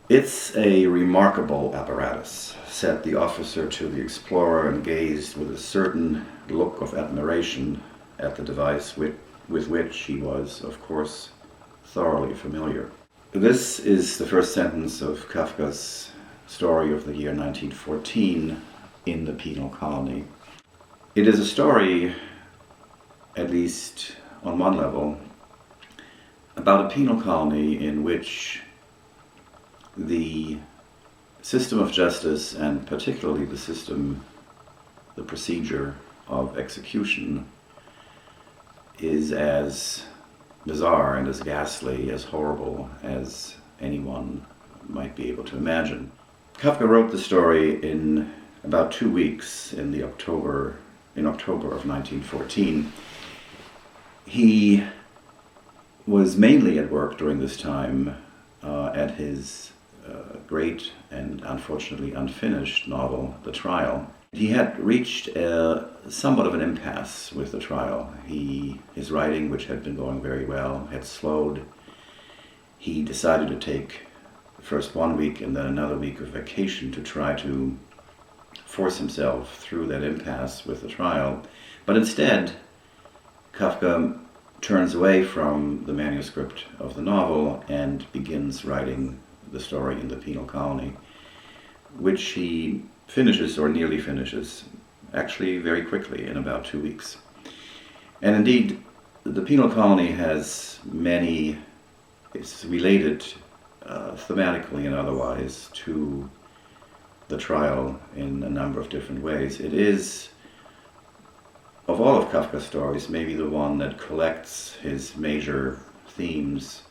It's a remarkable apparatus, said the officer to the explorer, and gazed with a certain look of admiration at the device with which he was, of course, thoroughly familiar. This is the first sentence of Kafka's story of the year 1914 in the Penal Colony. It is a story, at least on one level, about a penal colony in which the system of justice, and particularly the procedure of execution, is as bizarre and as ghastly, as horrible as anyone might be able to imagine. Kafka wrote the story in about 2 weeks in October of 1914. He was mainly at work during this time at his great and unfortunately unfinished novel, The Trial. He had reached somewhat of an impasse with the trial. His writing, which had been going very well, had slowed. He decided to take first 1 week and then another week of vacation to try to force himself through that impasse with the trial. But instead, Kafka turns away from the manuscript of the novel and begins writing the story in the Penal Colony, which he finishes, or nearly finishes, actually very quickly, in about 2 weeks. And indeed, the Penal Colony has it's related thematically and otherwise to the trial in a number of different ways. It is, of all of Kafka's stories, maybe the one that collects his major themes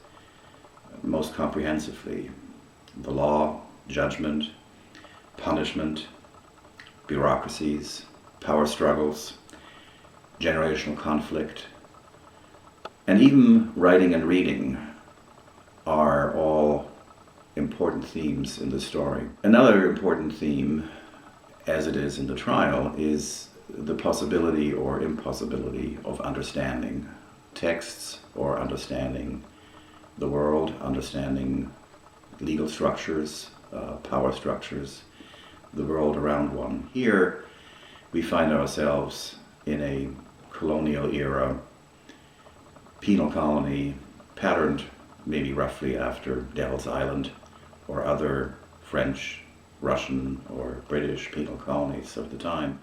most comprehensively: the law, judgment, punishment, bureaucracies, power struggles, generational conflict, and even writing and reading are all important themes in the story. Another important theme, as it is in the trial, is the possibility or impossibility of understanding texts, or understanding the world, understanding legal structures, power structures, the world around one. Here we find ourselves in a colonial era penal colony patterned maybe roughly after Devil's Island or other French, Russian, or British penal colonies of the time.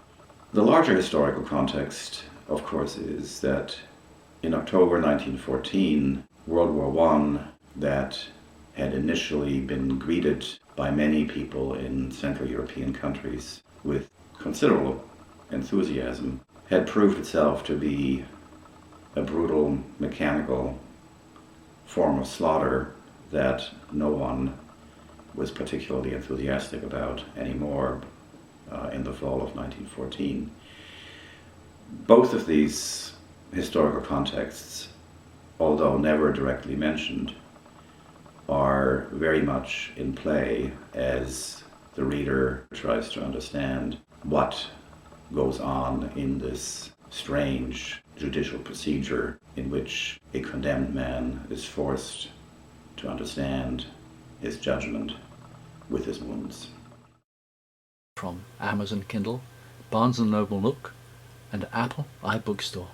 The larger historical context, of course, is that in October 1914, World War I, that had initially been greeted by many people in Central European countries with considerable enthusiasm, had proved itself to be a brutal, mechanical form of slaughter that no one was particularly enthusiastic about anymore in the fall of 1914. Both of these historical contexts, although never directly mentioned, are very much in play as the reader tries to understand what goes on in this strange judicial procedure in which a condemned man is forced to understand his judgment with his wounds. From Amazon Kindle, Barnes & Noble Nook, and Apple iBookstore.